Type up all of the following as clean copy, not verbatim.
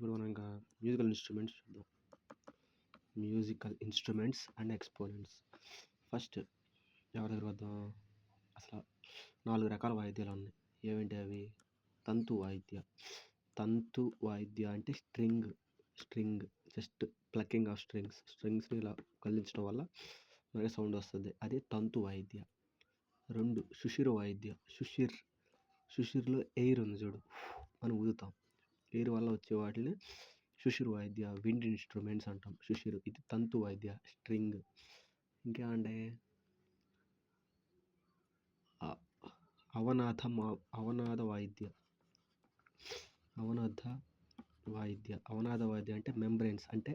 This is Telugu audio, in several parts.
ఇప్పుడు మనం ఇంకా మ్యూజికల్ ఇన్స్ట్రుమెంట్స్ చూద్దాం. Musical instruments and exponents. First ఎవరి దగ్గర వద్దాం? అసలు 4 రకాల వాయిద్యాలు ఉన్నాయి. ఏమిటి అవి? తంతు వాయిద్య. తంతు వాయిద్య అంటే స్ట్రింగ్ జస్ట్ ప్లక్కింగ్ ఆఫ్ స్ట్రింగ్స్ని ఇలా కదిలించడం వల్ల మనకి సౌండ్ వస్తుంది. అదే తంతు వాయిద్య. 2 సుషిర వాయిద్య. సుషిర్లో ఎయిర్ ఉంది చూడు, మనం ఊదుతాం. ఎయిర్ వల్ల వచ్చే వాటిని సుషిర్ వాయిద్య, విండ్ ఇన్స్ట్రుమెంట్స్ అంటాం. సుషిర్ ఇది తంతు వాయిద్య, స్ట్రింగ్. ఇంకేమంటే అవనాద వాయిద్య. అవనాద వాయిద్య అంటే మెంబ్రెయిన్స్, అంటే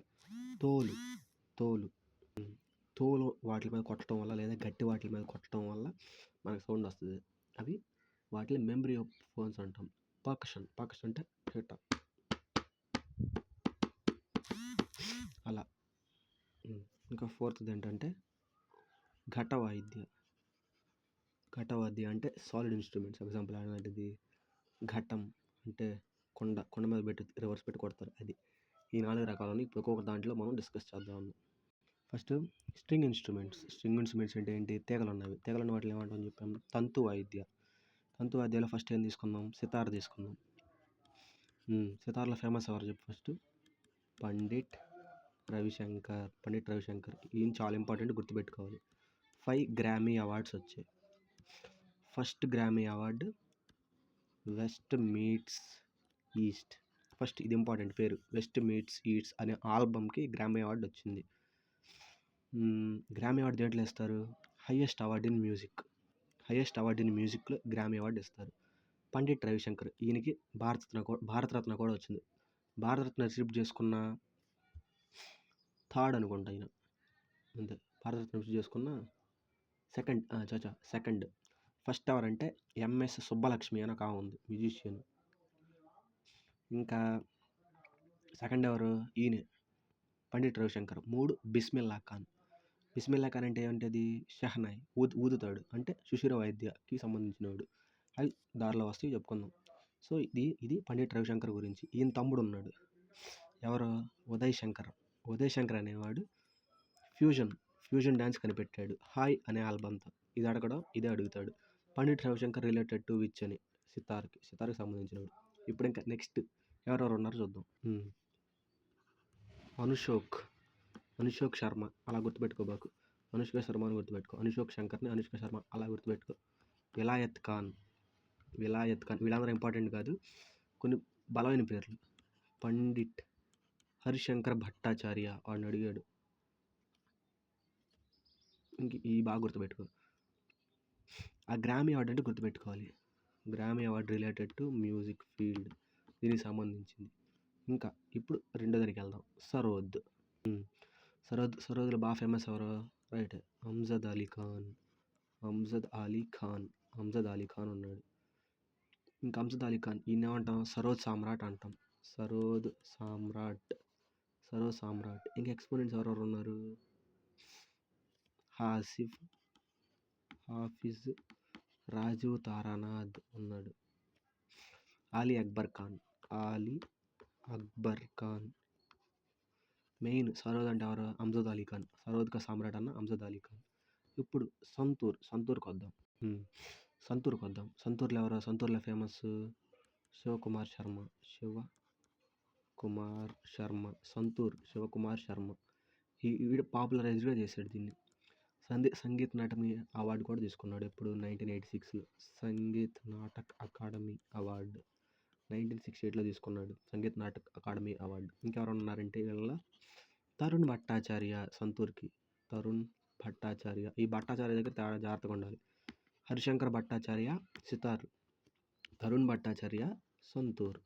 తోలు వాటి మీద కొట్టడం వల్ల లేదా గట్టి వాటి మీద కొట్టడం వల్ల మనకు సౌండ్ వస్తుంది. అవి వాటిని మెంబ్రియోఫోన్స్ అంటాం. పర్కషన్ అంటే ఇట్ట అలా. ఇంకా 4th ఏంటంటే ఘటవాయిద్య అంటే సాలిడ్ ఇన్స్ట్రుమెంట్స్. ఎగ్జాంపుల్ అలాంటిది ఘటం అంటే కొండ మీద పెట్టి రివర్స్ పెట్టి కొడతారు, అది. ఈ 4 రకాలని ఇప్పుడు ఒక్కొక్క దాంట్లో మనం డిస్కస్ చేద్దాం. ఫస్ట్ స్ట్రింగ్ ఇన్స్ట్రుమెంట్స్ అంటే ఏంటి? తీగలు ఉన్నవి. తీగలు ఉన్న వాటిని ఏమంటామని చెప్పాము? తంతు వాయిద్యాలో ఫస్ట్ ఏం తీసుకుందాం? సితార్ తీసుకుందాం. సితార్లో ఫేమస్ ఎవరు చెప్పు ఫస్ట్? పండిట్ రవిశంకర్. ఈయన చాలా ఇంపార్టెంట్, గుర్తుపెట్టుకోవాలి. 5 గ్రామీ అవార్డ్స్ వచ్చాయి. First Grammy award West meets East. First ఇది ఇంపార్టెంట్ పేరు, వెస్ట్ మీట్స్ ఈస్ట్ అనే ఆల్బమ్కి గ్రామీ అవార్డు వచ్చింది. గ్రామీ అవార్డు దేంట్లో ఇస్తారు? హైయెస్ట్ అవార్డు ఇన్ మ్యూజిక్లో గ్రామీ అవార్డు ఇస్తారు. పండిట్ రవిశంకర్, ఈయనకి భారతరత్న కూడా వచ్చింది. భారతరత్న రిసీవ్ చేసుకున్న థర్డ్ అనుకుంటా ఈయన, అంతే. భారతరత్న రిసీవ్ చేసుకున్న సెకండ్. ఫస్ట్ ఎవరంటే ఎంఎస్ సుబ్బలక్ష్మి అని ఒక ఉంది, మ్యూజిషియన్. ఇంకా సెకండ్ ఎవరు? ఈయనే, పండిట్ రవిశంకర్. 3 బిస్మిల్లా ఖాన్ అంటే ఏమంటది? షహనాయ్, ఊదుతాడు, అంటే సుషిర వాయిద్యకి సంబంధించినవాడు. అవి దారిలో వస్తే చెప్పుకుందాం. సో ఇది పండిట్ రవిశంకర్ గురించి. ఈయన తమ్ముడు ఉన్నాడు, ఎవరు? ఉదయ్ శంకర్ అనేవాడు ఫ్యూజన్ డ్యాన్స్ కనిపెట్టాడు, హాయ్ అనే ఆల్బంతో. ఇదే అడుగుతాడు. Pandit Ravi Shankar related to which అని, సితార్కి సంబంధించినవాడు. ఇప్పుడు ఇంకా నెక్స్ట్ ఎవరెవరు ఉన్నారో చూద్దాం. అనుషోక్ శర్మ, అలా గుర్తుపెట్టుకోబాకు. అనుష్క శర్మ అని గుర్తుపెట్టుకో. అనుషోక్ శంకర్ని అనుష్క శర్మ అలా గుర్తుపెట్టుకో. విలాయత్ ఖాన్. వీళ్ళందరూ ఇంపార్టెంట్ కాదు, కొన్ని బలమైన పేర్లు. పండిట్ హరిశంకర్ భట్టాచార్య, వాడిని అడిగాడు. ఇంక ఈ బాగా గుర్తుపెట్టుకో. ఆ గ్రామీ అవార్డు అంటే గుర్తుపెట్టుకోవాలి. గ్రామీ award related to music field, దీనికి సంబంధించింది. ఇంకా ఇప్పుడు రెండో దానికి వెళ్దాం. సరోద్లో బాగా ఫేమస్ ఎవరు? రైట్, హంజద్ అలీ ఖాన్ ఉన్నాడు. ఇంకా హంజద్ అలీ ఖాన్, ఈయన ఏమంటాం? సరోద్ సామ్రాట్ అంటాం. సరోద్ సామ్రాట్. ఇంకా ఎక్స్పోనెంట్స్ ఎవరెవరు ఉన్నారు? హాఫిజ్, రాజీవ్ తారానాథ్ ఉన్నాడు. అలీ అక్బర్ ఖాన్. మెయిన్ సరోద్ అంటే ఎవరు? హంజద్ అలీ ఖాన్. సరోద్ కా సామ్రాట్ అన్న హంజద్ అలీ ఖాన్. ఇప్పుడు సంతూర్కి వద్దాం. సంతూర్లో ఎవరు? సంతూర్లో ఫేమస్ శివకుమార్ శర్మ. వీడు పాపులరైజ్గా చేశాడు దీన్ని. సంగీత్ నాటకీ అవార్డు కూడా తీసుకున్నాడు. ఎప్పుడు? 1986లో సంగీత్ నాటక్ అకాడమీ అవార్డు 1968లో తీసుకున్నాడు, సంగీత్ నాటక్ అకాడమీ అవార్డు. ఇంకెవరు ఉన్నారంటే వీళ్ళ తరుణ్ భట్టాచార్య. సంతూర్కి తరుణ్ భట్టాచార్య. ఈ భట్టాచార్య దగ్గర జాగ్రత్తగా ఉండాలి. హరిశంకర్ భట్టాచార్య సితార్, తరుణ్ భట్టాచార్య సంతూర్.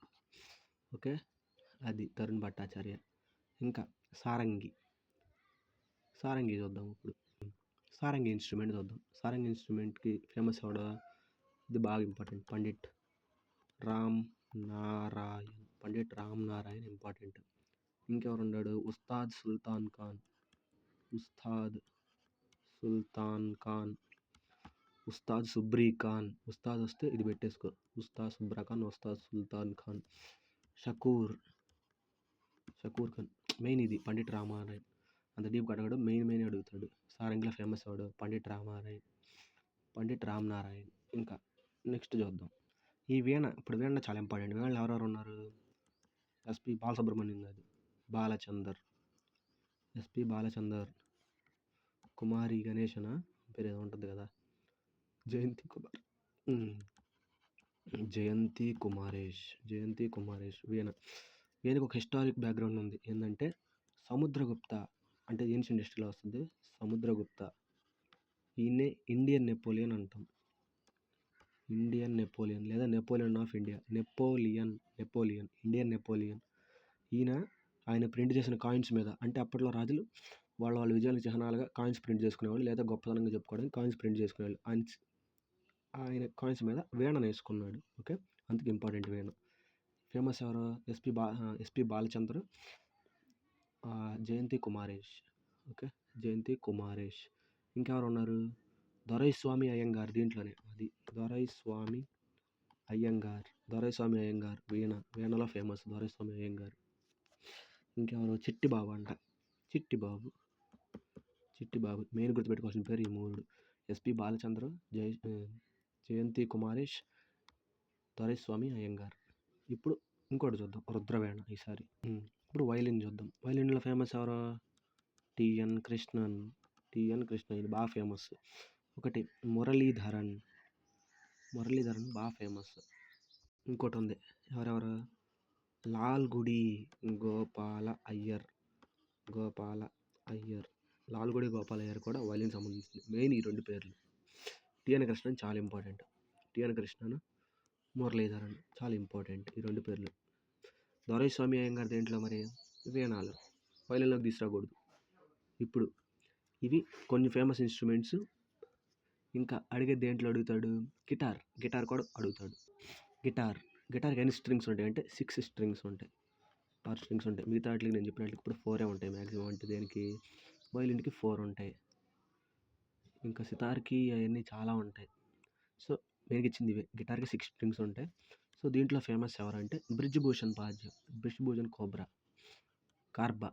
ఓకే, అది తరుణ్ భట్టాచార్య. ఇంకా సారంగి చూద్దాం. ఇప్పుడు సారంగి ఇన్స్ట్రుమెంట్ చూద్దాం. సారంగి ఇన్స్ట్రుమెంట్కి ఫేమస్ ఎవడు? ఇది బాగా ఇంపార్టెంట్, పండిట్ రామ్ నారాయణ్ ఇంపార్టెంట్. ఇంకెవరు ఉన్నాడు? ఉస్తాద్ సుల్తాన్ ఖాన్, ఉస్తాద్ సుబ్రీ ఖాన్. ఉస్తాద్ వస్తే ఇది పెట్టేసుకో, ఉస్తాద్ సుబ్రా ఖాన్, ఉస్తాద్ సుల్తాన్ ఖాన్. షకూర్ షకూర్ ఖాన్. మెయిన్ ఇది పండిట్ రామారాయ్. అంత డీప్‌గా అడగడు. మెయిన్ అడుగుతాడు. సారంగిలో ఫేమస్ ఎవడు? పండిట్ రామారాయ్, పండిట్ రామనారాయణ్. ఇంకా నెక్స్ట్ చూద్దాం. ఈ వీణ, ఇప్పుడు వీణ చాలా ఇంపార్టెంట్. వీణలో ఎవరెవరు ఉన్నారు? ఎస్పి బాలసుబ్రహ్మణ్యం కాదు, బాలచందర్, ఎస్పి బాలచందర్, కుమారి గణేశన పేరు ఏదో ఉంటుంది కదా, జయంతి కుమార్, జయంతి కుమారేష్ వీణ. వీణకి ఒక హిస్టారిక్ బ్యాక్గ్రౌండ్ ఉంది. ఏంటంటే సముద్రగుప్త అంటే ఏన్షియంట్ హిస్టరీలో వస్తుంది. సముద్రగుప్త ఈయన్నే ఇండియన్ నెపోలియన్ అంటాం. ఇండియన్ నెపోలియన్ లేదా Napoleon of India. Napoleon Indian Napoleon. ఆయన ప్రింట్ చేసిన కాయిన్స్ మీద, అంటే అప్పట్లో రాజులు వాళ్ళ విజయాలకు చిహ్నాలుగా కాయిన్స్ ప్రింట్ చేసుకునేవాళ్ళు, లేదా గొప్పతనంగా చెప్పుకోవడానికి కాయిన్స్ ప్రింట్ చేసుకునేవాళ్ళు. ఆయన కాయిన్స్ మీద వీణను వేసుకున్నాడు. ఓకే, అందుకు ఇంపార్టెంట్ వీణ. ఫేమస్ ఎవరు? ఎస్పి బాలచంద్ర, జయంతి కుమారేష్. ఓకే, జయంతి కుమారేష్. ఇంకెవరు ఉన్నారు? దొరైస్వామి అయ్యంగార్. దీంట్లోనే అది దొరైస్వామి అయ్యంగార్ వీణలో ఫేమస్ దొరైస్వామి అయ్యంగార్. ఇంకెవరు? చిట్టిబాబు అంట. చిట్టిబాబు మెయిన్ గుర్తుపెట్టుకోవాల్సిన పేరు ఈ మూడు: ఎస్పి బాలచంద్ర, జయంతి కుమారేష్, దొరైస్వామి అయ్యంగార్. ఇప్పుడు ఇంకోటి చూద్దాం, రుద్రవీణ ఈసారి. ఇప్పుడు వైలిన్ చూద్దాం. వైలిన్లో ఫేమస్ ఎవరు? టిఎన్ కృష్ణన్. ఇది బాగా ఫేమస్. ఒకటి మురళీధరన్ బాగా ఫేమస్. ఇంకోటి ఉంది, ఎవరెవరు? లాల్గుడి గోపాల అయ్యర్. లాల్గుడి గోపాల అయ్యర్ కూడా వైలిన్ సంబంధించింది. మెయిన్ ఈ రెండు పేర్లు. టిఎన్ కృష్ణన్ చాలా ఇంపార్టెంట్. టిఎన్ కృష్ణన్, మురళీధరన్ చాలా ఇంపార్టెంట్ ఈ రెండు పేర్లు. దొరైస్వామి అయ్యంగార్ దేంట్లో మరి? వీణాలు. వైలిన్లోకి తీసుకురాకూడదు. ఇప్పుడు ఇవి కొన్ని ఫేమస్ ఇన్స్ట్రుమెంట్స్. ఇంకా అడిగే దేంట్లో అడుగుతాడు? గిటార్ కూడా అడుగుతాడు. గిటార్కి ఎన్ని స్ట్రింగ్స్ ఉంటాయి అంటే 6 స్ట్రింగ్స్ ఉంటాయి, 6 స్ట్రింగ్స్ ఉంటాయి. మిగతా వాటికి నేను చెప్పినట్లు ఇప్పుడు 4 ఉంటాయి మ్యాక్సిమం. అంటే దేనికి? వైలిన్కి 4 ఉంటాయి. ఇంకా సితార్కి అవన్నీ చాలా ఉంటాయి. సో మెయిన్గా ఇచ్చింది ఇవే. గిటార్కి 6 స్ట్రింగ్స్ ఉంటాయి. సో దీంట్లో ఫేమస్ ఎవరంటే బ్రిజ్ భూషణ్ కార్బా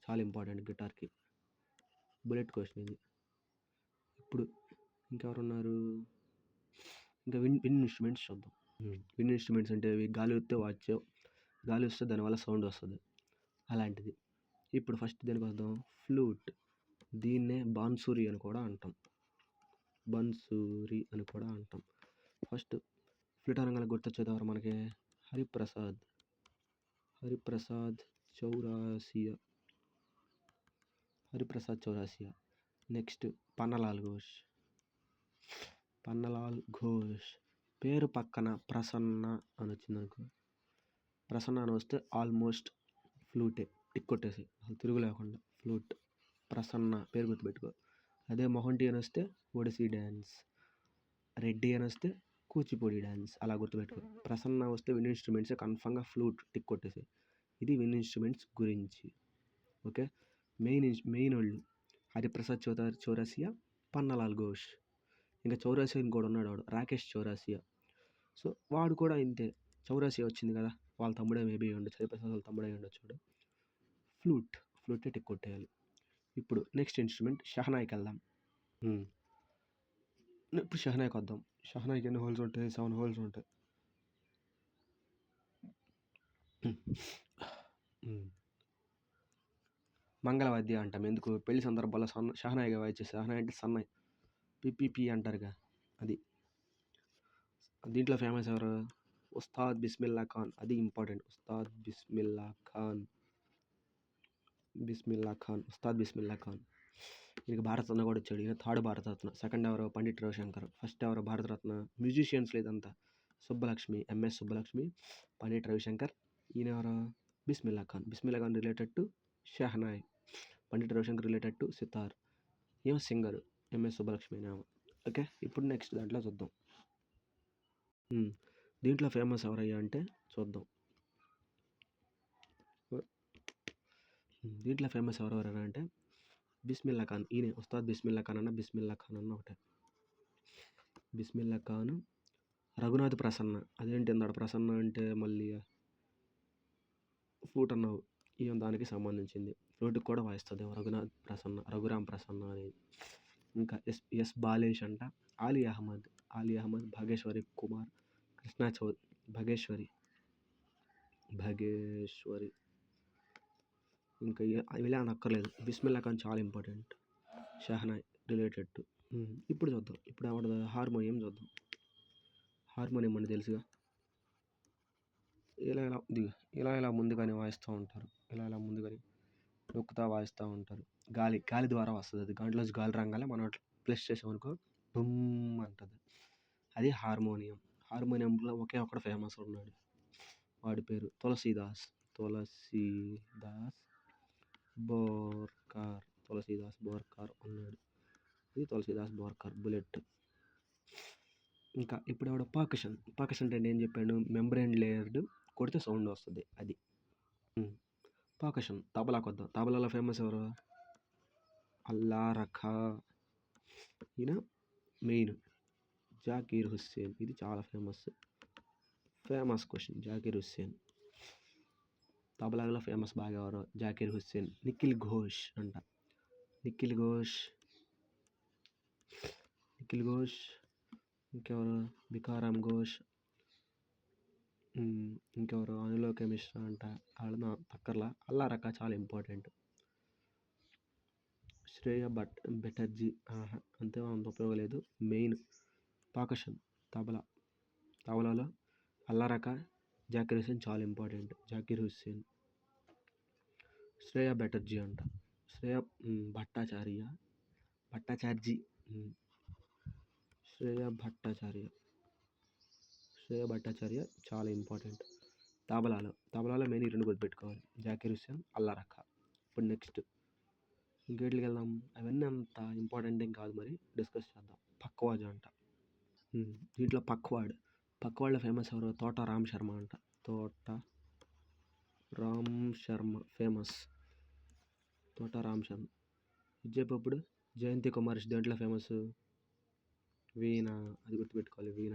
చాలా ఇంపార్టెంట్ గిటార్కి. బుల్లెట్ క్వశ్చన్ ఇది. ఇప్పుడు ఇంకెవరున్నారు? ఇంకా విన్ ఇన్స్ట్రుమెంట్స్ చూద్దాం. విన్ ఇన్స్ట్రుమెంట్స్ అంటే గాలి వస్తే దానివల్ల సౌండ్ వస్తుంది, అలాంటిది. ఇప్పుడు ఫస్ట్ దేనికి వద్దాం? ఫ్లూట్. దీన్నే బాన్సూరి అని కూడా అంటాం. ఫస్ట్ ఫ్లూట్ అనగానే గుర్తొచ్చేదెవరు మనకి? హరిప్రసాద్ చౌరాసియా. నెక్స్ట్ పన్నలాల్ ఘోష్. పేరు పక్కన ప్రసన్న అని వచ్చిందనుకో, ప్రసన్న అని వస్తే ఆల్మోస్ట్ ఫ్లూటే, టిక్ కొట్టేసి అసలు తిరుగు లేకుండా. ఫ్లూట్, ప్రసన్న పేరు గుర్తుపెట్టుకో. అదే మొహంటి అని వస్తే ఒడిసీ డ్యాన్స్, రెడ్డి అని వస్తే కూచిపూడి డ్యాన్స్, అలా గుర్తుపెట్టుకో. ప్రసన్న వస్తే విన్ ఇన్స్ట్రుమెంట్సే, కన్ఫామ్గా ఫ్లూట్ టిక్ కొట్టేసి. ఇది విన్ ఇన్స్ట్రుమెంట్స్ గురించి. ఓకే, మెయిన్ వాళ్ళు హరిప్రసాద్ చౌరాసియా, పన్నలాల్ ఘోష్. ఇంకా చౌరాసియా ఇంకోటి ఉన్నాడు, వాడు రాకేష్ చౌరాసియా. సో వాడు కూడా ఇంతే. చౌరాసియా వచ్చింది కదా, వాళ్ళ తమ్ముడే మేబీ ఉండొచ్చు, హరిప్రసాద్ వాళ్ళ తమ్ముడే ఉండొచ్చు. ఫ్లూటే టిక్ కొట్టేయాలి. ఇప్పుడు నెక్స్ట్ ఇన్స్ట్రుమెంట్ షహనాయికి వెళ్దాం. ఇప్పుడు షహనాయికి వద్దాం. షహనాయికి ఎన్ని హోల్స్ ఉంటాయి? 7 హోల్స్ ఉంటాయి. మంగళవాద్య అంటాం. ఎందుకు? పెళ్లి సందర్భాల్లో షహనాయిగా వాయించే షహనాయి అంటే సన్నాయి, పిపిపి అంటారుగా, అది. దీంట్లో ఫేమస్ ఎవరు? ఉస్తాద్ బిస్మిల్లా ఖాన్. అది ఇంపార్టెంట్. ఉస్తాద్ బిస్మిల్లా ఖాన్. ఈయనకి భారతరత్న కూడా వచ్చాడు. ఈయన 3rd భారతరత్న. సెకండ్ ఎవరు? పండిట్ రవిశంకర్. ఫస్ట్ ఎవరు భారతరత్న? మ్యూజిషియన్స్ లేదంతా సుబ్బలక్ష్మి, ఎంఎస్ సుబ్బలక్ష్మి, పండిట్ రవిశంకర్. ఈయన ఎవరు? Bismillah Khan related to shehnai. Pandit Ravi Shankar related to sitar. ఏమో సింగర్ ఎంఎస్ సుబ్బలక్ష్మి అనేమో. ఓకే, ఇప్పుడు నెక్స్ట్ దాంట్లో చూద్దాం. దీంట్లో ఫేమస్ ఎవరయ్యా అంటే చూద్దాం. దీంట్లో ఫేమస్ ఎవరెవరైనా అంటే బిస్మిల్లా ఖాన్. ఈయన ఉస్తాద్ బిస్మిల్లా ఖాన్ అన్న ఒకటే. బిస్మిల్లా ఖాన్, రఘునాథ్ ప్రసన్న, అదేంటి ఇందాడ ప్రసన్న అంటే మళ్ళీ ఫ్లూట్ అన్నావు, ఈయన దానికి సంబంధించింది. ఫ్లూట్కి కూడా వాయిస్తుంది రఘునాథ్ ప్రసన్న, రఘురామ్ ప్రసన్న అనేది. ఇంకా ఎస్ బాలేష్ అంట, ఆలీ అహ్మద్, భాగేశ్వరి కుమార్, కృష్ణా చౌద్, భగేశ్వరి, ఇంకా ఇలా అనక్కర్లేదు. బిస్మిల్లా ఖాన్ చాలా ఇంపార్టెంట్. Shehnai related to. ఇప్పుడు చూద్దాం, ఇప్పుడు ఆవిడ హార్మోనియం చూద్దాం. హార్మోనియం అని తెలుసుగా, ఇలా ముందుగానే వాయిస్తూ ఉంటారు, ఇలా ముందుగానే నొక్కుతా వాయిస్తూ ఉంటారు. గాలి ద్వారా వస్తుంది అది. దాంట్లోంచి గాలి రాగానే మనం ప్లస్ చేసామనుకో బుమ్ అంటుంది. అది హార్మోనియం. హార్మోనియంలో ఒకే ఒకడు ఫేమస్ ఉన్నాడు, వాడి పేరు తులసీదాస్ బోర్కర్ ఉన్నాడు. ఇది తులసీదాస్ బోర్కర్ బుల్లెట్. ఇంకా ఇప్పుడు ఎవడో పర్కషన్ అంటే నేను చెప్పాను, మెంబ్రేన్ లేయర్డ్ కొడితే సౌండ్ వస్తుంది అది. పర్కషన్ తబలా కొద్దాం. తబలాలో ఫేమస్ ఎవరు? అల్లా రఖా, ఈయన మెయిన్. జాకీర్ హుస్సేన్, ఇది చాలా ఫేమస్ క్వశ్చన్. జాకీర్ హుస్సేన్ తబలాలో ఫేమస్ బాగా ఎవరు? జాకీర్ హుస్సేన్. నిఖిల్ ఘోష్ అంట, నిఖిల్ ఘోష్. ఇంకెవరు? బికారాం ఘోష్. ఇంకెవరు? అనులోక మిశ్రా అంట, వాళ్ళ పక్కర్లా. అల్లా రఖా చాలా ఇంపార్టెంట్. శ్రేయ బెటర్జీ అంతే, అంత ఉపయోగం లేదు. మెయిన్ పర్కషన్ తబలాలో అల్లా రఖా, జాకీర్ హుస్సేన్ చాలా ఇంపార్టెంట్. జాకీర్ హుస్సేన్. శ్రేయ బెటర్జీ అంట, శ్రేయ భట్టాచార్య చాలా ఇంపార్టెంట్. తబలాలో మెయిన్ 2 గుర్తుపెట్టుకోవాలి, జాకీర్ హుస్సేన్, అల్లా రఖా. ఇప్పుడు నెక్స్ట్ ఇంకేట్లకి వెళ్దాం. అవన్నీ అంత ఇంపార్టెంట్ ఏం కాదు, మరి డిస్కస్ చేద్దాం. పక్వాజ్ అంట, దీంట్లో పక్వాడ్లో ఫేమస్ ఎవరు? తోట రామ్ శర్మ అంట. ఫేమస్ తోట రామ్ శర్మ. ఇది చెప్పప్పుడు జయంతి కుమార్ దేంట్లో ఫేమస్? వీణ, అది గుర్తుపెట్టుకోవాలి. వీణ.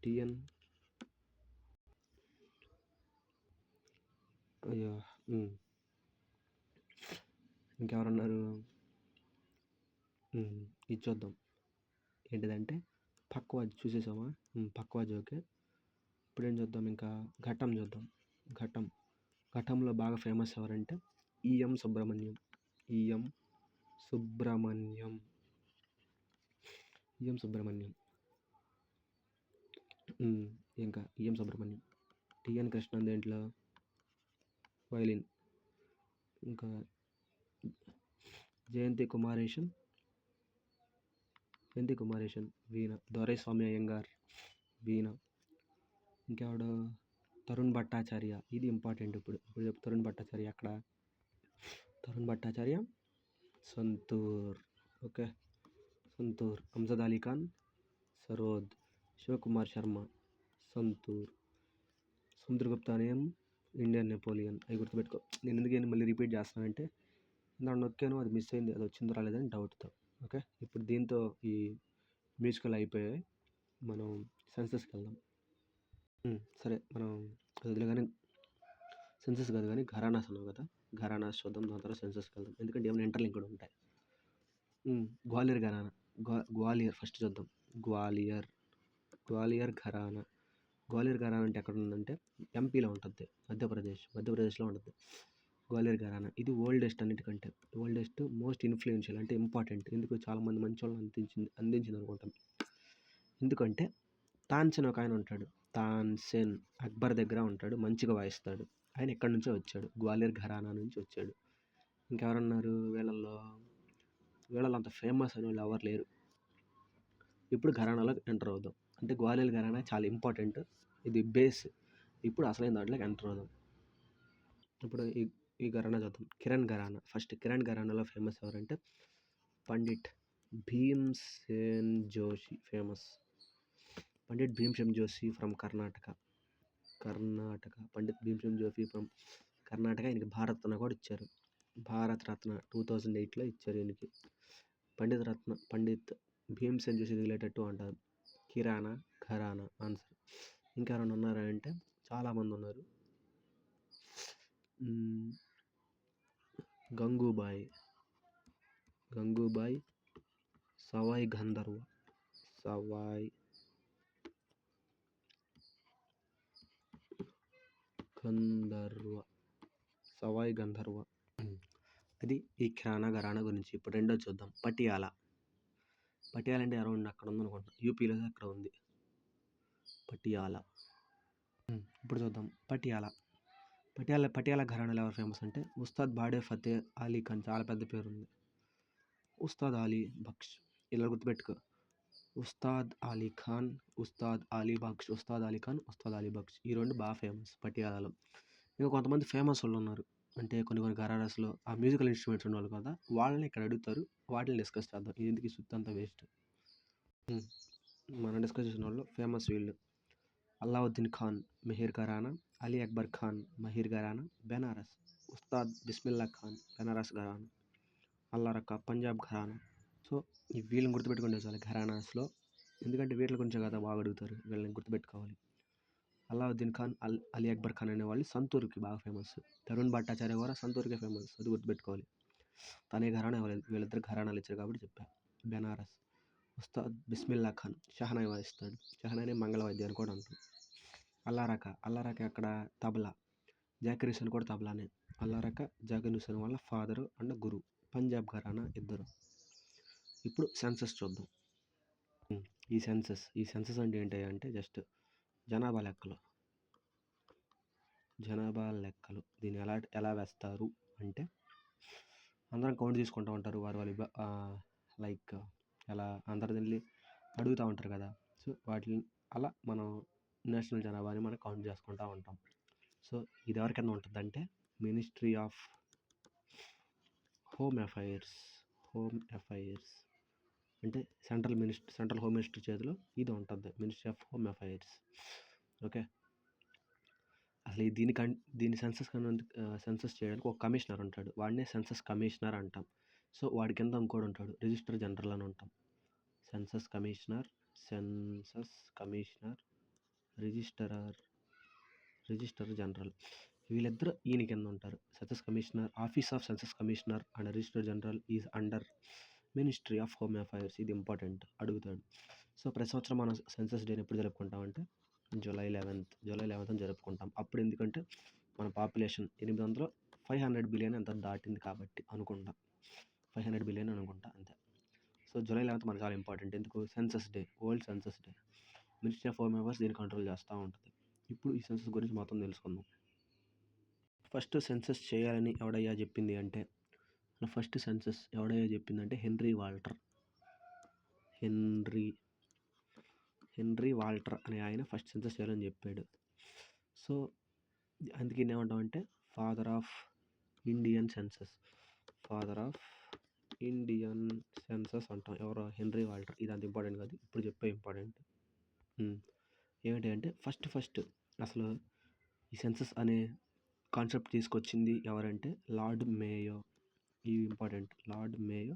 టిఎన్ అయ్యో, ఇంకెవరన్నారు? ఇది చూద్దాం, ఏంటిదంటే పక్వాజ్. చూసేసామా? పక్వాజ్ ఓకే. ఇప్పుడు ఏం చూద్దాం? ఇంకా ఘట్టం చూద్దాం. ఘట్టంలో బాగా ఫేమస్ ఎవరంటే ఈఎం సుబ్రహ్మణ్యం. ఇంకా ఈఎం సుబ్రహ్మణ్యం. టిఎన్ కృష్ణన్ దేంట్లో? వైలిన్. ఇంకా జయంతి కుమారేషన్ వీణ. దొరైస్వామి అయ్యంగార్ వీణ. ఇంకెవడు? తరుణ్ భట్టాచార్య, ఇది ఇంపార్టెంట్. ఇప్పుడు తరుణ్ భట్టాచార్య అక్కడ. Tarun Bhattacharya santoor, okay. Amjad Ali Khan sarod, Shivkumar Sharma santoor, Samudragupta name Indian Napoleon. అవి గుర్తుపెట్టుకో. నేను ఎందుకు మళ్ళీ రిపీట్ చేస్తానంటే దాన్ని నొక్కాను, అది మిస్ అయింది, అది వచ్చిందో రాలేదని డౌట్తో. ఓకే, ఇప్పుడు దీంతో ఈ మ్యూజికల్ అయిపోయాయి. మనం సెన్సస్కి వెళ్దాం. సరే, మనం వదిలే కానీ సెన్సస్ కాదు కానీ ఘరానాస్ అన్నావు కదా, ఘరానాస్ చూద్దాం. దాని తర్వాత సెన్సస్కి వెళ్దాం, ఎందుకంటే ఏమైనా ఇంటర్లింక్ కూడా ఉంటాయి. గ్వాలియర్ ఘరానా. గ్వాలియర్ ఫస్ట్ చూద్దాం. గ్వాలియర్ ఘరానా. గ్వాలియర్ ఘరానా అంటే ఎక్కడ ఉందంటే ఎంపీలో ఉంటుంది, మధ్యప్రదేశ్లో ఉంటుంది. గ్వాలియర్ ఘరానా ఇది అన్నిటికంటే ఓల్డెస్ట్, మోస్ట్ ఇన్ఫ్లుయెన్షియల్, అంటే ఇంపార్టెంట్. ఎందుకు? చాలామంది మంచి వాళ్ళని అందించింది అనుకుంటాం. ఎందుకంటే తాన్సేన్ ఒక ఆయన ఉంటాడు, తాన్సేన్ అక్బర్ దగ్గర ఉంటాడు, మంచిగా వాయిస్తాడు. ఆయన ఎక్కడి నుంచో వచ్చాడు, గ్వాలియర్ ఘరానా నుంచి వచ్చాడు. ఇంకెవరన్నారు వీళ్ళల్లో అంత ఫేమస్ అని వాళ్ళు ఎవరు లేరు. ఇప్పుడు ఘరానాలో ఎంటర్ అవుదాం. అంటే గ్వాలియర్ ఘరానా చాలా ఇంపార్టెంట్, ఇది బేస్. ఇప్పుడు అసలైన దాంట్లోకి ఎంటర్ అవుదాం. ఇప్పుడు ఈ ఘరానా చూద్దాం. కిరణ్ ఘరానా. ఫస్ట్ కిరణ్ ఘరానాలో ఫేమస్ ఎవరంటే Pandit Bhimsen Joshi famous. Pandit Bhimsen Joshi from Karnataka. Pandit Bhimsen Joshi from Karnataka. ఈయనకి భారతరత్న కూడా ఇచ్చారు. భారతరత్న 2008లో ఇచ్చారు ఈయనకి. పండిత్ భీమ్సేన్ జోషి రిలేటెడ్ టు అంటారు. కిరాణా, ఘరానా ఆన్సర్. ఇంకెవరైనా ఉన్నారా అంటే చాలామంది ఉన్నారు. గంగూబాయ్, సవాయ్ గంధర్వ, అది ఈ కిరాణా ఘరానా గురించి. ఇప్పుడు రెండో చూద్దాం, పటియాలా. పటియాలా అంటే అరౌండ్ అక్కడ ఉందనుకుంటా, యూపీలో అక్కడ ఉంది పటియాలా. ఇప్పుడు చూద్దాం పటియాలా ఘరానాలో ఎవరు ఫేమస్ అంటే ఉస్తాద్ బాడే ఫతే అలీ ఖాన్, చాలా పెద్ద పేరు ఉంది. ఉస్తాద్ అలీ బక్ష్, ఇలా గుర్తుపెట్టుకో. ఉస్తాద్ అలీ ఖాన్, ఉస్తాద్ అలీ బక్ష్, ఈ రెండు బాగా ఫేమస్ పటియాలాలో. ఇంకా కొంతమంది ఫేమస్ వాళ్ళు ఉన్నారు, అంటే కొన్ని ఘరానాస్లో ఆ మ్యూజికల్ ఇన్స్ట్రుమెంట్స్ ఉన్నవాళ్ళు కదా, వాళ్ళని ఇక్కడ అడుగుతారు, వాటిని డిస్కస్ చేద్దాం. ఎందుకు ఈ సుత్తి అంతా వేస్ట్. మనం డిస్కస్ చేసిన వాళ్ళు ఫేమస్ వీళ్ళు: అల్లావుద్దీన్ ఖాన్ మెహర్ ఘరానా, అలీ అక్బర్ ఖాన్ మహీర్ ఘరానా, బెనారస్ ఉస్తాద్ బిస్మిల్లా ఖాన్ బెనారస్ ఘరానా, అల్లారక్క పంజాబ్ ఘరానా. సో ఈ వీళ్ళని గుర్తుపెట్టుకుంటే చాలు ఘరానాస్లో, ఎందుకంటే వీటి గురించే కదా బాగా అడుగుతారు, వీళ్ళని గుర్తుపెట్టుకోవాలి. అల్లావుద్దీన్ ఖాన్, అలీ అక్బర్ ఖాన్ అనేవాళ్ళు సంతూర్కి బాగా ఫేమస్. తరుణ్ భట్టాచార్య కూడా సంతూర్కే ఫేమస్, అది గుర్తుపెట్టుకోవాలి. తనే ఘరానా, వీళ్ళిద్దరు ఘరానాలు ఇచ్చారు కాబట్టి చెప్పా. బెనారస్ ఉస్తాద్ బిస్మిల్లా ఖాన్ షహనాయి వాయిస్తాడు, షహనాయిని మంగళ వాయిద్యాన్ని కూడా అంటాం. అల్లారక అక్కడ తబలా, జాకిర్ హుసేన్ కూడా తబలానే. అల్లారక జాకిర్ హుసేన్ వాళ్ళ ఫాదరు అండ్ గురు, పంజాబ్ ఘరానా ఇద్దరు. ఇప్పుడు సెన్సస్ చూద్దాం. ఈ సెన్సస్ అంటే ఏంటి అంటే జస్ట్ జనాభా లెక్కలు. దీన్ని ఎలా వేస్తారు అంటే అందరం కౌంట్ తీసుకుంటూ ఉంటారు, వారి లైక్ ఎలా అందరు వెళ్ళి అడుగుతూ ఉంటారు కదా. సో వాటిని అలా మనం నేషనల్ జనాభాని మనం కౌంట్ చేసుకుంటూ ఉంటాం. సో ఇది ఎవరి కింద ఉంటుందంటే మినిస్ట్రీ ఆఫ్ హోమ్ అఫైర్స్ అంటే సెంట్రల్ హోమ్ మినిస్టర్ చేతిలో ఇది ఉంటుంది, ministry of home affairs. Okay, అసలు దీని సెన్సస్ చేయడానికి ఒక కమిషనర్ ఉంటాడు, వాడినే సెన్సస్ కమిషనర్ అంటాం. సో వాడి కింద ఇంకోటి ఉంటాడు, రిజిస్టర్ జనరల్ అని ఉంటాం. సెన్సస్ కమిషనర్, రిజిస్టర్ జనరల్, వీళ్ళిద్దరు ఈయన కింద ఉంటారు. Census commissioner, office of census commissioner and register general is under ministry of home affairs. ఇది ఇంపార్టెంట్, అడుగుతాడు. సో ప్రతి సంవత్సరం మనం సెన్సస్ డేని ఎప్పుడు జరుపుకుంటామంటే జూలై 11th జరుపుకుంటాం. అప్పుడు ఎందుకంటే మన పాపులేషన్ 500 బిలియన్ ఎంత దాటింది కాబట్టి అనుకుంటా, 500 బిలియన్ అనుకుంటా అంతే. సో జూలై 11th మనకు చాలా ఇంపార్టెంట్. ఎందుకు? Census day, world census day. Ministry of home affairs దీన్ని కంట్రోల్ చేస్తూ ఉంటుంది. ఇప్పుడు ఈ సెన్సస్ గురించి మొత్తం తెలుసుకుందాం. ఫస్ట్ సెన్సస్ చేయాలని ఎవడయ్యా చెప్పింది అంటే హెన్రీ వాల్టర్ అనే ఆయన ఫస్ట్ సెన్సస్ చేయాలని చెప్పాడు. సో అందుకే ఏమంటామంటే ఫాదర్ ఆఫ్ ఇండియన్ సెన్సస్ అంటాం. ఎవరో హెన్రీ వాల్టర్. ఇది అంత ఇంపార్టెంట్ కాదు, ఇప్పుడు చెప్పే ఇంపార్టెంట్. ఏమిటి అంటే ఫస్ట్ అసలు ఈ సెన్సస్ అనే కాన్సెప్ట్ తీసుకొచ్చింది ఎవరంటే లార్డ్ మేయో. ఇది ఇంపార్టెంట్, లార్డ్ మేయో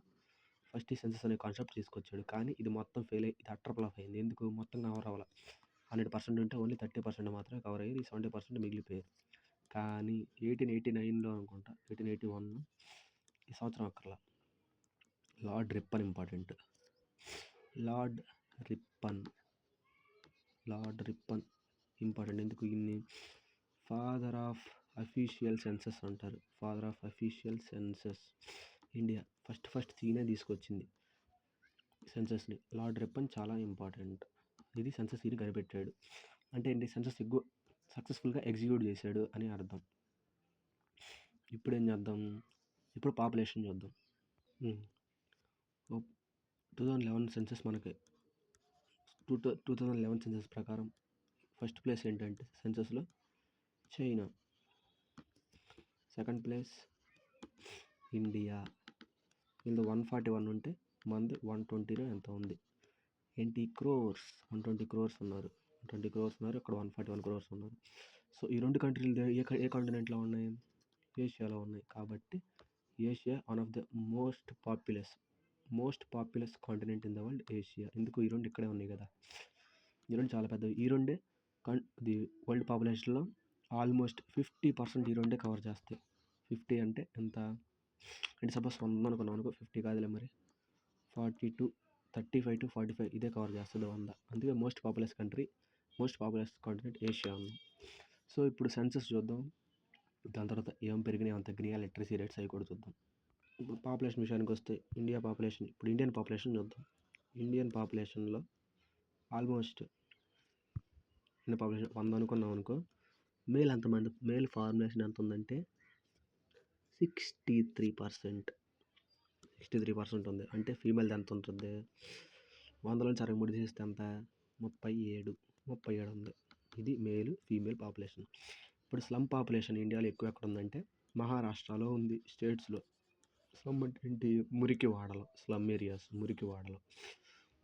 ఫస్ట్ ఈ సెన్సస్ అనే కాన్సెప్ట్ తీసుకొచ్చాడు. కానీ ఇది మొత్తం ఫెయిల్ అయ్యి ఇది అట్టర్ ఫ్లాప్ అయింది. ఎందుకు? మొత్తం కవర్ అవ్వాలి. 100% ఉంటే ఓన్లీ 30% మాత్రమే కవర్ అయ్యారు, ఈ 70% మిగిలిపోయారు. కానీ 1889లో అనుకుంటా, 1881 ఈ సంవత్సరం అక్కర్లా, lord Ripon important. Lord Ripon ఎందుకు? ఇన్ని ఫాదర్ ఆఫ్ అఫీషియల్ సెన్సస్ అంటారు. ఇండియా ఫస్ట్ ఈయనే తీసుకొచ్చింది సెన్సస్ని. లార్డ్ రిప్పన్ చాలా ఇంపార్టెంట్. ఇది సెన్సస్ ఈయన కనిపెట్టాడు. అంటే ఏంటి? సెన్సస్ సక్సెస్ఫుల్గా ఎగ్జిక్యూట్ చేశాడు అని అర్థం. ఇప్పుడు ఏం చేద్దాం? ఇప్పుడు పాపులేషన్ చూద్దాం. 2011 సెన్సస్ మనకి 2011 సెన్సస్ ప్రకారం ఫస్ట్ ప్లేస్ ఏంటంటే సెన్సస్లో చైనా, సెకండ్ ప్లేస్ ఇండియా. వీళ్ళు 141 ఉంటే మనది 120 ఎంత ఉంది. ఏంటి? క్రోర్స్. 120 crores ఉన్నారు. ఇక్కడ 141 crores ఉన్నారు. సో ఈ రెండు కంట్రీలు ఏ కాంటినెంట్లో ఉన్నాయి? ఏషియాలో ఉన్నాయి. కాబట్టి Asia one of the most populous continent in the world, Asia. ఎందుకు? ఈ రెండు ఇక్కడే ఉన్నాయి కదా. ఈ రెండు చాలా పెద్దవి. ఈ రెండే ఇది వరల్డ్ పాపులేషన్లో ఆల్మోస్ట్ 50% ఈ రెండే కవర్ చేస్తాయి. 50 అంటే ఎంత అంటే సపోజ్ 100 అనుకున్నాం అనుకో, 50 కాదులే మరి, 35 to 45 ఇదే కవర్ చేస్తుంది 100. అందుకే మోస్ట్ పాపులస్ కాంటినెంట్ ఏషియా ఉంది. సో ఇప్పుడు సెన్సస్ చూద్దాం, దాని తర్వాత ఏం పెరిగినాయి ఏం తగ్గినాయి, లిటరసీ రేట్స్ అవి కూడా చూద్దాం. ఇప్పుడు పాపులేషన్ విషయానికి వస్తే ఇండియన్ పాపులేషన్ చూద్దాం. ఇండియన్ పాపులేషన్లో ఆల్మోస్ట్ ఇండియన్ పాపులేషన్ 100 అనుకున్నాం అనుకో, మేల్ ఫార్ములేషన్ ఎంత ఉందంటే 63% ఉంది. అంటే ఫీమేల్ ఎంత ఉంటుంది, 100 నుంచి 63 తీస్తే ఎంత, 37 ఉంది. ఇది మేల్ ఫీమేల్ పాపులేషన్. ఇప్పుడు స్లమ్ పాపులేషన్ ఇండియాలో ఎక్కువ ఎక్కడ ఉందంటే మహారాష్ట్రలో ఉంది. స్టేట్స్లో స్లమ్ అంటే ఏంటి, స్లమ్ ఏరియాస్ మురికివాడలు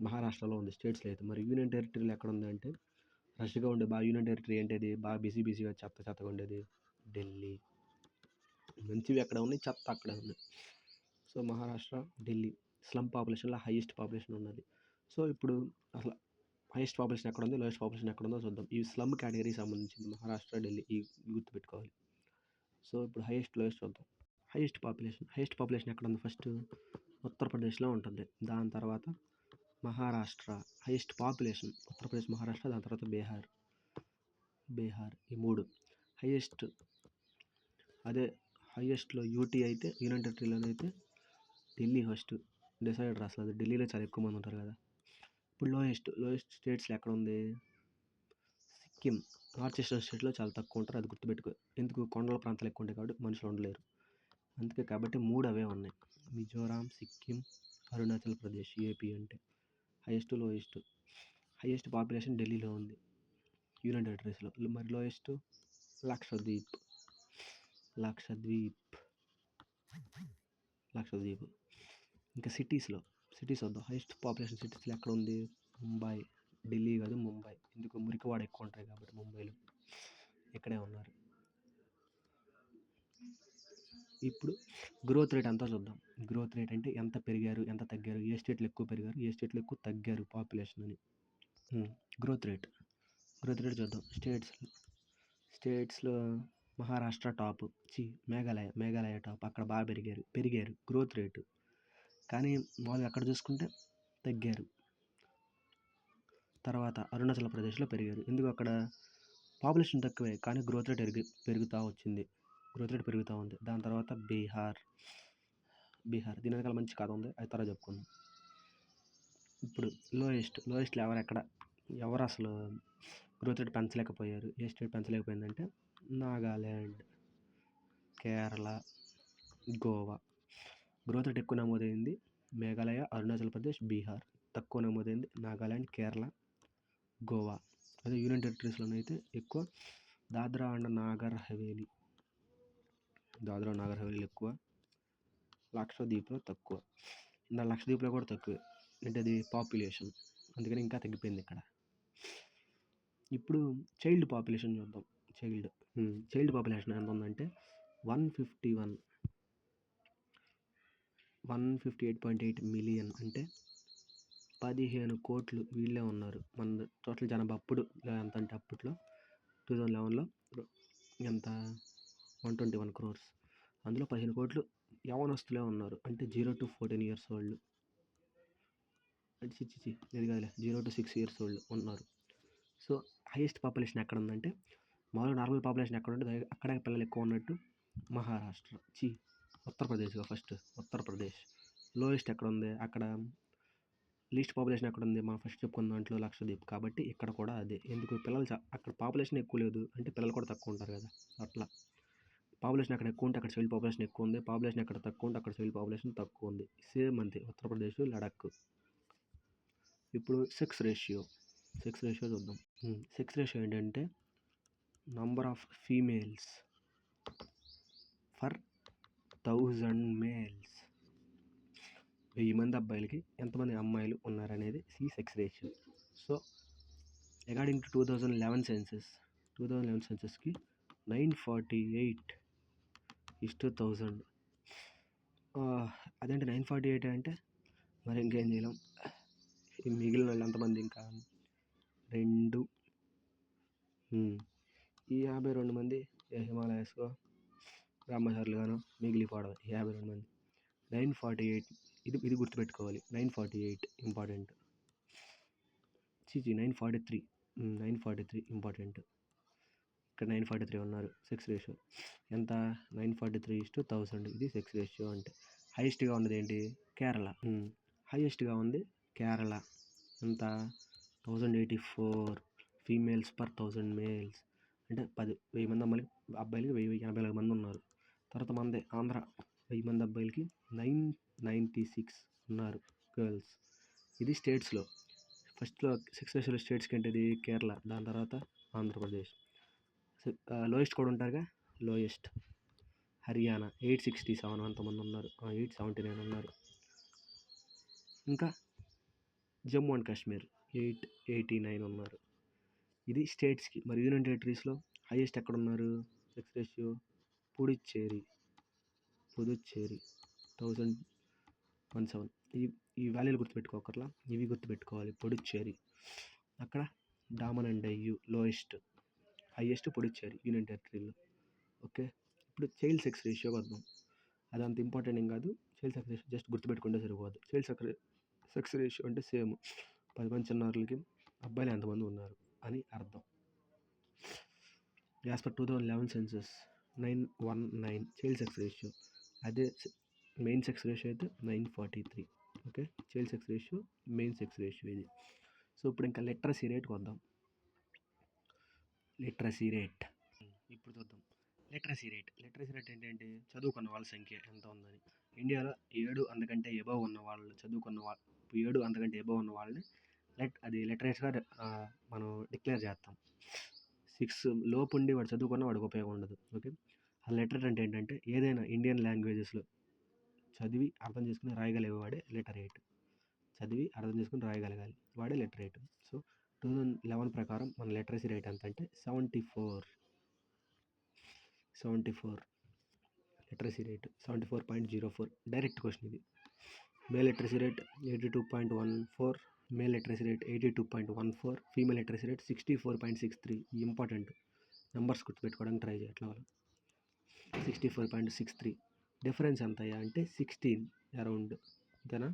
మహారాష్ట్రలో ఉంది, స్టేట్స్లో అయితే. మరి యూనియన్ టెరిటరీలో ఎక్కడ ఉంది అంటే రష్గా ఉండే యూనియన్ టెరిటరీ ఏంటిది, బాగా బిజీగా చెత్తగా ఉండేది ఢిల్లీ. మంచివి ఎక్కడ ఉన్నాయి, చెత్త అక్కడే ఉంది. సో మహారాష్ట్ర, ఢిల్లీ స్లమ్ పాపులేషన్లో హైయెస్ట్ పాపులేషన్ ఉన్నది. సో ఇప్పుడు అసలు హైయెస్ట్ పాపులేషన్ ఎక్కడ ఉంది, లోయెస్ట్ పాపులేషన్ ఎక్కడ ఉందో చూద్దాం. ఈ స్లమ్ కేటగిరీకి సంబంధించింది మహారాష్ట్ర, ఢిల్లీ, ఈ గుర్తుపెట్టుకోవాలి. సో ఇప్పుడు హైయెస్ట్ లోయెస్ట్ చూద్దాం. హైయెస్ట్ పాపులేషన్ ఎక్కడ ఉంది, ఫస్ట్ ఉత్తరప్రదేశ్లో ఉంటుంది. దాని తర్వాత మహారాష్ట్ర హైయెస్ట్ పాపులేషన్, ఉత్తరప్రదేశ్, మహారాష్ట్ర, దాని తర్వాత బీహార్ ఈ 3 హైయెస్ట్. అదే హైయెస్ట్లో యూటీ అయితే, యూనియన్ టెరిటరీలోనైతే ఢిల్లీ ఫస్ట్ డిసైడర్. అసలు అది ఢిల్లీలో చాలా ఎక్కువ మంది ఉంటారు కదా. ఇప్పుడు లోయెస్ట్ స్టేట్స్లో ఎక్కడ ఉంది, సిక్కిం, నార్త్ ఈస్టర్న్ స్టేట్లో చాలా తక్కువ ఉంటారు, అది గుర్తుపెట్టుకో. ఎందుకు, కొండల ప్రాంతాలు ఎక్కువ ఉంటాయి కాబట్టి మనుషులు ఉండలేరు, అందుకే. కాబట్టి 3 అవే ఉన్నాయి, మిజోరాం, సిక్కిం, అరుణాచల్ ప్రదేశ్, ఏపీ. అంటే హైయెస్ట్ లోయెస్ట్. హైయెస్ట్ పాపులేషన్ ఢిల్లీలో ఉంది యూనియన్ టెరిటరీస్లో. మరి లోయెస్ట్ లక్షద్వీప్. ఇంకా సిటీస్ వద్దాం. హైయెస్ట్ పాపులేషన్ సిటీస్లో ఎక్కడ ఉంది, ముంబై. ఢిల్లీ కాదు, ముంబై. ఎందుకు, మురికివాడ ఎక్కువ ఉంటాయి కాబట్టి ముంబైలో ఇక్కడే ఉన్నారు. ఇప్పుడు గ్రోత్ రేట్ అంతా చూద్దాం. గ్రోత్ రేట్ అంటే ఎంత పెరిగారు, ఎంత తగ్గారు, ఏ స్టేట్లో ఎక్కువ పెరిగారు, ఏ స్టేట్లో ఎక్కువ తగ్గారు పాపులేషన్ అని. గ్రోత్ రేట్ చూద్దాం. స్టేట్స్లో మహారాష్ట్ర టాప్, మేఘాలయ టాప్. అక్కడ బాగా పెరిగారు గ్రోత్ రేటు. కానీ వాళ్ళు అక్కడ చూసుకుంటే తగ్గారు. తర్వాత అరుణాచల్ ప్రదేశ్లో పెరిగారు. ఎందుకు, అక్కడ పాపులేషన్ తక్కువే కానీ గ్రోత్ రేట్ పెరుగుతూ ఉంది. దాని తర్వాత బీహార్. దీని వెనకాల మంచి కథ ఉంది, అది తర్వాత చెప్పుకుందాం. ఇప్పుడు లోయెస్ట్ ఎవరు అసలు గ్రోత్ రేట్ పెంచలేకపోయారు, ఏ స్టేట్ పెంచలేకపోయిందంటే నాగాల్యాండ్, కేరళ, గోవా. గ్రోత్ రేట్ ఎక్కువ నమోదైంది మేఘాలయ, అరుణాచల్ ప్రదేశ్, బీహార్. తక్కువ నమోదైంది నాగాల్యాండ్, కేరళ, గోవా. అదే యూనియన్ టెరిటరీస్లోనైతే ఎక్కువ దాద్రా అండ్ నాగర్ హవేలీ ఎక్కువ, లక్షద్వీప్లో తక్కువ. లక్షద్వీప్లో కూడా తక్కువే, అంటే అది పాపులేషన్, అందుకని ఇంకా తగ్గిపోయింది ఇక్కడ. ఇప్పుడు చైల్డ్ పాపులేషన్ చూద్దాం. చైల్డ్ పాపులేషన్ ఎంత ఉందంటే 158.8 మిలియన్. అంటే 15 కోట్లు వీళ్ళే ఉన్నారు. మన టోటల్ జనాభా అప్పుడు ఎంత అంటే అప్పట్లో 2011లో ఎంత 121 crores. అందులో 15 కోట్లు యవనస్తులే ఉన్నారు, అంటే 0 to 14 years old. ఇది కాదులే, 0 to 6 years old ఉన్నారు. సో హైయెస్ట్ పాపులేషన్ ఎక్కడ ఉందంటే, మామూలుగా నార్మల్ పాపులేషన్ ఎక్కడ ఉంటే అక్కడే పిల్లలు ఎక్కువ ఉన్నట్టు మహారాష్ట్ర, ఉత్తరప్రదేశ్గా ఫస్ట్. ఉత్తరప్రదేశ్ లోయెస్ట్ ఎక్కడ ఉంది, అక్కడ లీస్ట్ పాపులేషన్ ఎక్కడ ఉంది, మనం ఫస్ట్ చెప్పుకున్న దాంట్లో లక్షద్వీప్. కాబట్టి ఇక్కడ కూడా అదే. ఎందుకు, పిల్లలు అక్కడ పాపులేషన్ ఎక్కువ లేదు అంటే పిల్లలు కూడా తక్కువ ఉంటారు కదా, అట్లా. పాపులేషన్ అక్కడ ఎక్కువ ఉంటే అక్కడ చైల్డ్ పాపులేషన్ ఎక్కువ ఉంది, పాపులేషన్ ఎక్కడ తక్కువ ఉంటే అక్కడ చైల్డ్ పాపులేషన్ తక్కువ ఉంది. సేమ్ అంతే ఉత్తరప్రదేశ్, లడాక్. ఇప్పుడు సెక్స్ రేషియో చూద్దాం. సెక్స్ రేషియో ఏంటంటే number of females for 1000 males. 1000 మంది అబ్బాయిలకి ఎంతమంది అమ్మాయిలు ఉన్నారనేది sex ratio. So according to 2011 సెన్సెస్కి 948:1000. అదేంటి 948 అంటే మరి ఇంకేం చేయలేం, మిగిలిన వాళ్ళు ఎంతమంది, ఇంకా 2 ఈ 52 మంది హిమాలయస్‌లో బ్రహ్మచారులుగాను మిగిలిపోవడమే 52 మంది. 948 ఇది గుర్తుపెట్టుకోవాలి. 948 ఇంపార్టెంట్. 943 ఇంపార్టెంట్. ఇక్కడ 943 ఉన్నారు. సెక్స్ రేషియో ఎంత? 943:1000. ఇది సెక్స్ రేషియో అంటే. హైయెస్ట్గా ఉన్నది ఏంటి? కేరళ. హైయెస్ట్గా ఉంది కేరళ. ఎంత? 1084 ఫీమేల్స్ పర్ 1000 మేల్స్. అంటే 1000 మంది అబ్బాయిలకి 1084 మంది ఉన్నారు. తర్వాత మనదే ఆంధ్ర 1000 మంది అబ్బాయిలకి 996 ఉన్నారు గర్ల్స్. ఇది స్టేట్స్లో. ఫస్ట్లో సెక్స్ రేషియోలో స్టేట్స్కి ఏంటిది? కేరళ. దాని తర్వాత ఆంధ్రప్రదేశ్. లోయెస్ట్ కూడా ఉంటారుగా, లోయెస్ట్ హర్యానా 867 అంతమంది ఉన్నారు. 879 ఉన్నారు. ఇంకా జమ్మూ అండ్ కాశ్మీర్ 889 ఉన్నారు. ఇది స్టేట్స్కి. మరి యూనియన్ టెరిటరీస్లో హైయెస్ట్ ఎక్కడ ఉన్నారు సెక్స్ రేషియో? పుదుచ్చేరి 1017. ఈ వాల్యూలు గుర్తుపెట్టుకోకర్లా, ఇవి గుర్తుపెట్టుకోవాలి. పుదుచ్చేరి. అక్కడ Daman and Diu lowest. Highest Puducherry union టెరిటరీలో. ఓకే, ఇప్పుడు చైల్డ్ సెక్స్ రేషియోకి వద్దాం. అదంత ఇంపార్టెంట్ ఏం కాదు. చైల్డ్ సెక్స్ రేషియో జస్ట్ గుర్తుపెట్టుకుంటే సరిపోదు. చైల్డ్ సెక్స్ రేషియో అంటే సేమ్ 10 మంది చిన్నారులకి అబ్బాయిలు ఎంతమంది ఉన్నారు అని అర్థం. As per 2011 census 919 child sex ratio. అదే మెయిన్ సెక్స్ రేషియో అయితే 943. Okay, child sex ratio, main sex ratio ఇది. సో ఇప్పుడు ఇంకా లిటరసీ రేట్కి వద్దాం. లిటరసీ రేట్ ఇప్పుడు చూద్దాం. లిటరసీ రేట్ ఏంటంటే చదువుకున్న వాళ్ళ సంఖ్య ఎంత ఉందని. ఇండియాలో 7 అంతకంటే ఎబవ్ ఉన్న వాళ్ళు, 7 అంతకంటే ఎబవ్ ఉన్న వాళ్ళని అది లిటరేట్గా మనం డిక్లేర్ చేస్తాం. 6 లోపు ఉండి వాడు చదువుకున్న వాడికి ఉపయోగం ఉండదు. ఓకే, ఆ లిటరేట్ అంటే ఏంటంటే ఏదైనా ఇండియన్ లాంగ్వేజెస్లో చదివి అర్థం చేసుకుని రాయగలిగేవాడే లిటరేట్. చదివి అర్థం చేసుకుని రాయగలగాలి, వాడే లిటరేట్. సో 2011 ప్రకారం మన లిటరసీ రేట్ ఎంత అంటే 74. Literacy rate 74.04. డైరెక్ట్ క్వశ్చన్ ఇది. Male literacy rate 82.14. Male literacy rate 82.14. Female literacy rate 64.63. Important numbers గుర్తుపెట్టుకోవడానికి ట్రై చేయట్ల వాళ్ళు. 64.63. డిఫరెన్స్ ఎంత అయ్యా అంటే 16 అరౌండ్. అంతేనా?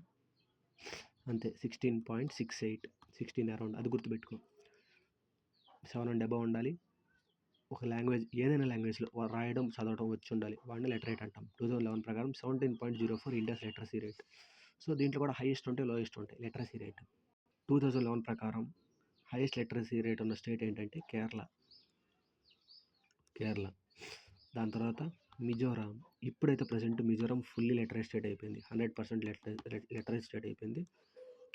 అంతే, 16.68. 16 అరౌండ్. అది గుర్తుపెట్టుకో. 7 అండ్ అబవ్ ఉండాలి. ఒక లాంగ్వేజ్, ఏదైనా లాంగ్వేజ్లో రాయడం చదవడం వచ్చి ఉండాలి, వాడిని లిటరేట్ అంటాం. 2011 ప్రకారం 17.04 ఇండియాస్ లిటరసీ రేట్. సో దీంట్లో కూడా హైయెస్ట్ ఉంటాయి, లోయెస్ట్ ఉంటాయి లిటరసీ రేట్. 2011 ప్రకారం హైయెస్ట్ లిటరసీ రేట్ ఉన్న స్టేట్ ఏంటంటే కేరళ. దాని తర్వాత మిజోరాం. ఇప్పుడైతే present Mizoram fully literacy state అయిపోయింది. 100% లిటరసీ స్టేట్ అయిపోయింది.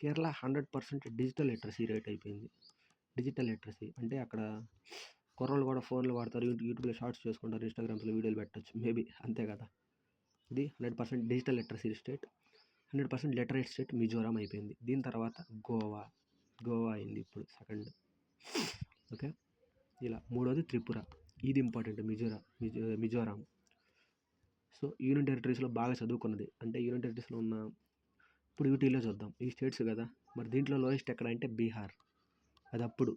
కేరళ 100% డిజిటల్ లిటరసీ రేట్ అయిపోయింది. డిజిటల్ లిటరసీ అంటే అక్కడ కుర్రోళ్ళు కూడా ఫోన్లు వాడతారు, యూట్యూబ్లో షార్ట్స్ చేసుకుంటారు, ఇన్స్టాగ్రామ్స్లో వీడియోలు పెట్టచ్చు మేబీ, అంతే కదా. ఇది 100% digital literacy state. 100% literate state Mizoram అయిపోయింది. దీని తర్వాత గోవా అయింది ఇప్పుడు సెకండ్. ఓకే, ఇలా మూడోది త్రిపుర. ఇది ఇంపార్టెంట్. మిజోరాం. సో యూనియన్ టెరిటరీస్లో బాగా చదువుకున్నది అంటే యూనియన్ టెరిటరీస్లో ఉన్న, ఇప్పుడు యూటీలో చూద్దాం, ఈ స్టేట్స్ కదా. మరి దీంట్లో లోయెస్ట్ ఎక్కడ అంటే బీహార్. అది అప్పుడు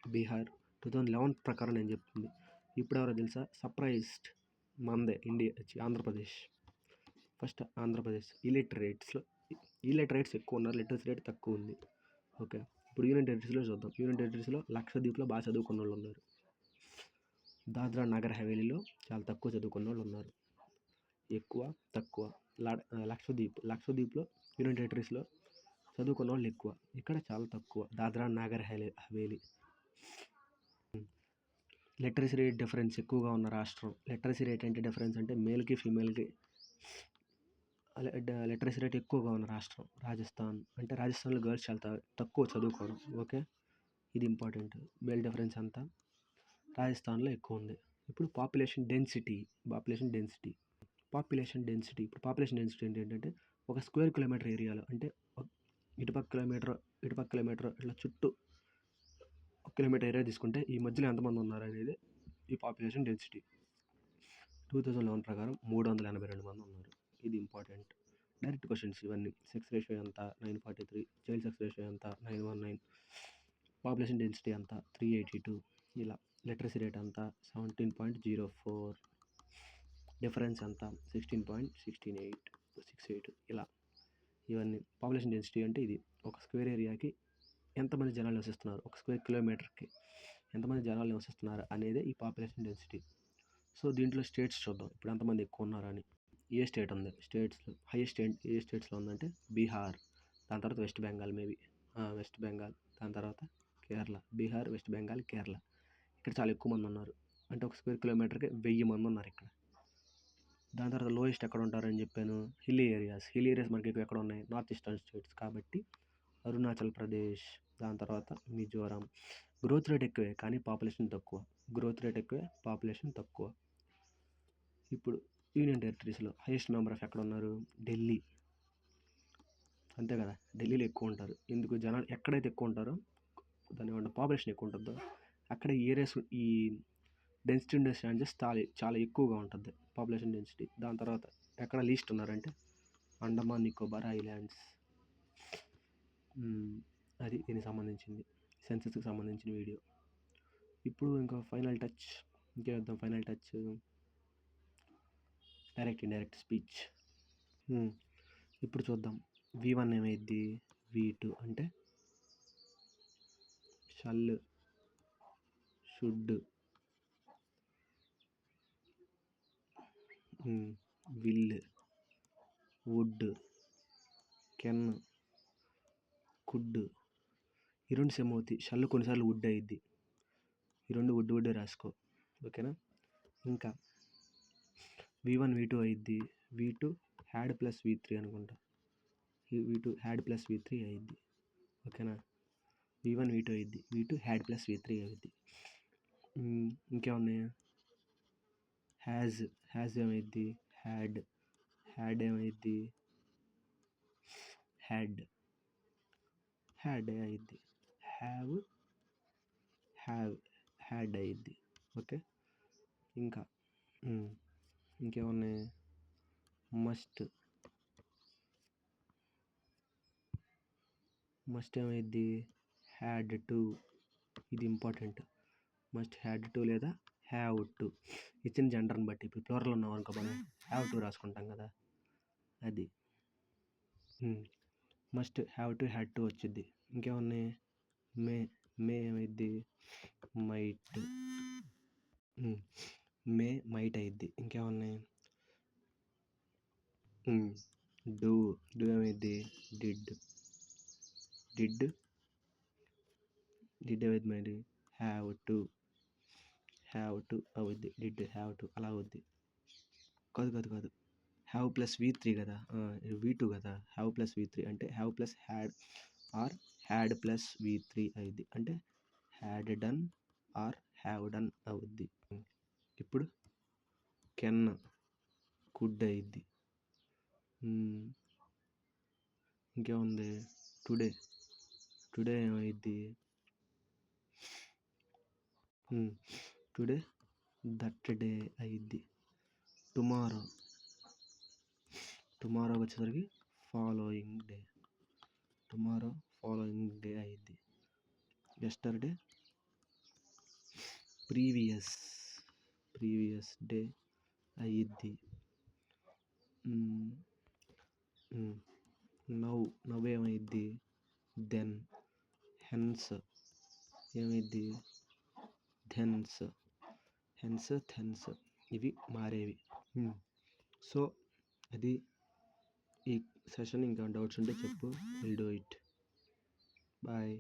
బీహార్ 2011 ప్రకారం నేను చెప్తుంది. ఇప్పుడు ఎవరో తెలుసా? సర్ప్రైజ్డ్ మందే ఆంధ్రప్రదేశ్. ఫస్ట్ ఆంధ్రప్రదేశ్. ఇలిటరేట్స్ ఎక్కువ ఉన్నారు, లిటరసీ రేట్ తక్కువ ఉంది. ఓకే, ఇప్పుడు యూనియన్ టెరిటరీస్లో చూద్దాం. యూనియన్ టెరిటరీస్లో లక్షద్వీప్లో బాగా చదువుకున్న వాళ్ళు ఉన్నారు. దాద్రా నగర్ హవేలీలో చాలా తక్కువ చదువుకున్న వాళ్ళు ఉన్నారు. ఎక్కువ తక్కువ. లక్షద్వీప్లో యూనియన్ టెరిటరీస్లో చదువుకున్న వాళ్ళు ఎక్కువ, ఇక్కడ చాలా తక్కువ. Dadra Nagar Haveli. Literacy rate difference ఎక్కువగా ఉన్న రాష్ట్రం. లిటరసీ రేట్ అంటే డిఫరెన్స్ అంటే మేల్కి ఫీమేల్కి లిటరసీ రేట్ ఎక్కువగా ఉన్న రాష్ట్రం రాజస్థాన్. అంటే రాజస్థాన్లో గర్ల్స్ చాలా తక్కువ చదువుకోవడం. ఓకే, ఇది ఇంపార్టెంట్. మేల్ డిఫరెన్స్ అంతా రాజస్థాన్లో ఎక్కువ ఉంది. ఇప్పుడు పాపులేషన్ డెన్సిటీ. ఇప్పుడు పాపులేషన్ డెన్సిటీ ఏంటంటే ఒక స్క్వేర్ కిలోమీటర్ ఏరియాలో, అంటే ఇటుపక్క కిలోమీటర్ ఇట్లా చుట్టూ 1 కిలోమీటర్ ఏరియా తీసుకుంటే ఈ మధ్యలో ఎంతమంది ఉన్నారు అనేది ఈ పాపులేషన్ డెన్సిటీ. 2011 ప్రకారం 382 మంది ఉన్నారు. ఇది ఇంపార్టెంట్. డైరెక్ట్ క్వశ్చన్స్ ఇవన్నీ. సెక్స్ రేషియో ఎంత? 943. చైల్డ్ సెక్స్ రేషియో ఎంత? 919. పాపులేషన్ డెన్సిటీ అంతా 382 ఇలా. లిటరసీ రేట్ అంతా 17.04, డిఫరెన్స్ అంతా 16.68 ఇలా. ఇవన్నీ పాపులేషన్ డెన్సిటీ అంటే ఇది ఒక స్క్వేర్ ఏరియాకి ఎంతమంది జనాలు నివసిస్తున్నారు, ఒక స్క్వేర్ కిలోమీటర్కి ఎంతమంది జనాలు నివసిస్తున్నారు అనేది ఈ పాపులేషన్ డెన్సిటీ. సో దీంట్లో స్టేట్స్ చూద్దాం ఇప్పుడు ఎంతమంది ఎక్కువ ఉన్నారని. ఏ స్టేట్ ఉంది, స్టేట్స్లో హైయెస్ట్ ఏ స్టేట్స్లో ఉందంటే బీహార్, దాని తర్వాత వెస్ట్ బెంగాల్, వెస్ట్ బెంగాల్, దాని తర్వాత కేరళ. బీహార్, వెస్ట్ బెంగాల్, కేరళ. ఇక్కడ చాలా ఎక్కువ మంది ఉన్నారు, అంటే ఒక స్క్వేర్ కిలోమీటర్కి 1000 మంది ఉన్నారు ఇక్కడ. దాని తర్వాత లోయెస్ట్ ఎక్కడ ఉంటారని చెప్పాను, హిల్ ఏరియాస్ మనకి ఎక్కడ ఉన్నాయి, నార్త్ ఈస్టర్న్ స్టేట్స్ కాబట్టి అరుణాచల్ ప్రదేశ్, దాని తర్వాత మిజోరాం. గ్రోత్ రేట్ ఎక్కువే కానీ పాపులేషన్ తక్కువ. ఇప్పుడు యూనియన్ టెరిటరీస్లో హైయెస్ట్ నెంబర్ ఆఫ్ ఎక్కడ ఉన్నారు, ఢిల్లీ. అంతే కదా, ఢిల్లీలో ఎక్కువ ఉంటారు. ఎందుకు, జనాలు ఎక్కడైతే ఎక్కువ ఉంటారో దాని వల్ల పాపులేషన్ ఎక్కువ ఉంటుందో అక్కడ ఏరియాస్ ఈ డెన్సిటీ ఉండే ఛాన్సెస్ చాలా ఎక్కువగా ఉంటుంది పాపులేషన్ డెన్సిటీ. దాని తర్వాత ఎక్కడ లీస్ట్ ఉన్నారంటే అండమాన్ నికోబార్ ఐలాండ్స్. అది దీనికి సంబంధించింది, సెన్సస్కి సంబంధించిన వీడియో. ఇప్పుడు ఇంకా final touch direct indirect speech. ఇప్పుడు చూద్దాం. V1 ఏమైద్ది, V2 అంటే shall, should, will, would, can, could. ఈ రెండు సేమ్ అవుతాయి. షల్ కొన్నిసార్లు వుడ్ అయ్యిద్ది. ఈ రెండు వుడ్ రాసుకో, ఓకేనా. ఇంకా V1 V2 అయ్యిద్ది. V2 హ్యాడ్ ప్లస్ V3 అనుకుంటా. V2 హ్యాడ్ ప్లస్ V3 అయ్యిద్ది, ఓకేనా. V1 V2 అయ్యిద్ది, V2 హ్యాడ్ ప్లస్ V3 అయ్యిద్ది. ఇంకేమున్నాయి, హ్యాజ్ ఏమైద్ది, హ్యాడ్ ఏమైద్ది, హ్యాడ్ అయ్యిద్ది. హ్యాడ్ అయ్యిద్ది, ఓకే. ఇంకా ఇంకేమున్నాయి, మస్ట్ ఏమైద్ది, హ్యాడ్ టు. ఇది ఇంపార్టెంట్, మస్ట్ హ్యాడ్ టు లేదా హ్యావ్ టు, ఇచ్చిన జెండర్ని బట్టి. ఇప్పుడు ప్లూరల్ ఉన్నాం అనుకో, మనం హ్యావ్ టు రాసుకుంటాం కదా, అది. Must have to had to వచ్చింది. ఇంకేమున్నాయి, మే ఏమైద్ది, మైట్ అయ్యిద్ది. ఇంకేమున్నాయి, డూ ఏమైద్ది, డిడ్ ఏమైద్ది మరి, హ్యావ్ టు అవుద్ది, డిడ్ హ్యావ్ టు అలా అవుద్ది. కాదు, హ్యావ్ ప్లస్ V3 కదా, V2 కదా. హ్యావ్ ప్లస్ V3 అంటే have plus had or had plus V3 అయ్యిద్ది, అంటే had done or have done అవుద్ది. ఇప్పుడు కెన్, కుడ్ అయ్యిద్ది. ఇంకేముంది, టుడే ఏమైద్ది, టుడే దట్ డే అయ్యిద్ది. టుమారో వచ్చేసరికి ఫాలోయింగ్ డే అయ్యిద్ది. ఎస్టర్డే ప్రీవియస్ డే అయ్యిద్ది. నవ్ ఏమైద్ది, దెన్. హెన్స్ ఏమైద్ది, థెన్స్. ఇవి మారేవి. సో అది ఈ సెషన్. ఇంకా డౌట్స్ ఉంటే చెప్పు, విల్ డూ ఇట్. బాయ్.